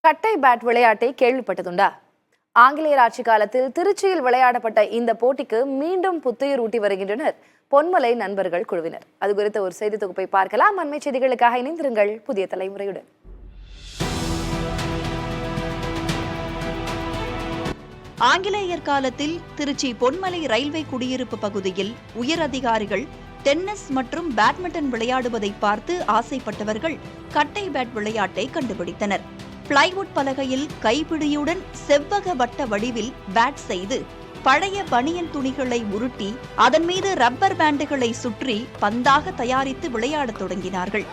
கட்டை பேட் விளையாட்டை கேள்விப்பட்டதுண்டா? ஆங்கிலேயர் ஆட்சி காலத்தில் திருச்சியில் விளையாடப்பட்ட இந்த போட்டிக்கு மீண்டும் புத்துயிர் ஊட்டி வருகின்றனர் பொன்மலை நண்பர்கள் குழுவினர். அது குறித்த ஒரு செய்தி தொகுப்பை பார்க்கலாம். அண்மை செய்திகளுக்காக இணைந்திருங்கள் புதிய தலைமுறையுடன். ஆங்கிலேயர் காலத்தில் திருச்சி பொன்மலை ரயில்வே குடியிருப்பு பகுதியில் உயர் அதிகாரிகள் டென்னிஸ் மற்றும் பேட்மிண்டன் விளையாடுவதை பார்த்து ஆசைப்பட்டவர்கள் கட்டை பேட் விளையாட்டை கண்டுபிடித்தனர். பிளைவுட் பலகையில் கைப்பிடியுடன் செவ்வக வட்ட வடிவில் பேட் செய்து பழைய பனியன் துணிகளை உருட்டி அதன் மீது ரப்பர் பேண்டுகளை சுற்றி பந்தாக தயாரித்து விளையாடத் தொடங்கினார்கள்.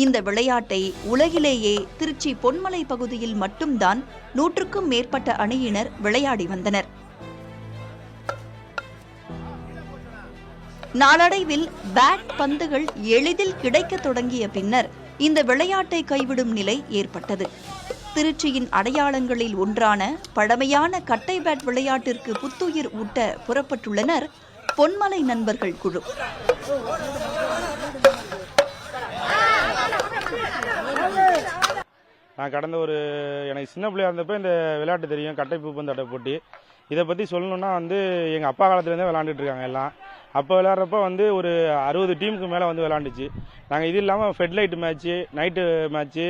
இந்த விளையாட்டை உலகிலேயே திருச்சி பொன்மலை பகுதியில் மட்டும்தான் 100க்கும் மேற்பட்ட அணியினர் விளையாடி வந்தனர். நாளடைவில் பேட் பந்துகள் எளிதில் கிடைக்க தொடங்கிய பின்னர் இந்த விளையாட்டை கைவிடும் நிலை ஏற்பட்டது. திருச்சியின் அடையாளங்களில் ஒன்றான பழமையான கட்டை பேட் விளையாட்டிற்கு புத்துயிர் ஊட்ட புறப்பட்டுள்ளனர் பொன்மலை நண்பர்கள் குழு. நான் கடந்த எனக்கு சின்ன பிள்ளையா இருந்தப்போ இந்த விளையாட்டு தெரியும், கட்டை பூப்பந்தாட்ட போட்டி. இதை பற்றி சொல்லணுன்னா எங்கள் அப்பா காலத்துலேருந்தே விளாண்டுட்டு இருக்காங்க எல்லாம். அப்போ விளையாடுறப்ப ஒரு 60 டீமுக்கு மேலே விளையாண்டுச்சு. நாங்கள் இது இல்லாமல் ஃபெட்லைட் மேட்ச்சு, நைட்டு மேட்ச்சு,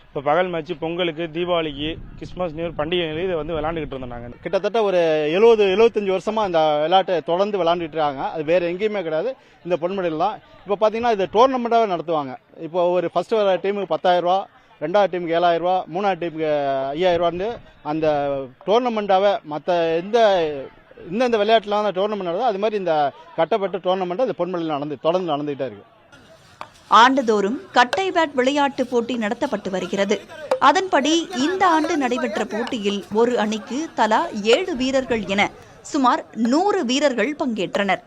இப்போ பகல் மேட்ச்சு, பொங்கலுக்கு, தீபாவளிக்கு, கிறிஸ்மஸ், நியூ இயர் பண்டிகைகளுக்கு இதை விளையாண்டுக்கிட்டு இருந்தோம். நாங்கள் கிட்டத்தட்ட ஒரு 70-75 வருஷமாக இந்த விளையாட்டை தொடர்ந்து விளையாண்டுட்டு இருக்காங்க. அது வேறு எங்கேயுமே கிடையாது, இந்த பொன்மலையில் தான். இப்போ பார்த்தீங்கன்னா இது டோர்னமெண்ட்டாகவே நடத்துவாங்க. இப்போ ஃபர்ஸ்ட் வர டீமுக்கு 10,000 ரூபா, ரெண்டாவது டீமுக்கு 7,000 ரூபா, மூணாவது டீமுக்கு 5,000 ரூபான்னு அந்த டோர்னமெண்ட்டாகவே மற்ற இந்த விளையாட்டுலாம் அந்த டோர்னமெண்ட் நடந்தது. அது மாதிரி இந்த கட்டப்பட்ட டோர்னமெண்ட் அது பொன்மலையில் தொடர்ந்து நடந்துகிட்டே இருக்கு. ஆண்டுதோறும் கட்டை பேட் விளையாட்டு போட்டி நடத்தப்பட்டு வருகிறது. அதன்படி இந்த ஆண்டு நடைபெற்ற போட்டியில் ஒரு அணிக்கு தலா 7 வீரர்கள் என சுமார் 100 வீரர்கள் பங்கேற்றனர்.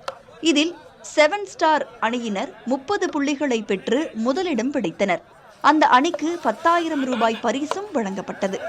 இதில் 7 ஸ்டார் அணியினர் 30 புள்ளிகளை பெற்று முதலிடம் பிடித்தனர். அந்த அணிக்கு 10,000 ரூபாய் பரிசும் வழங்கப்பட்டது.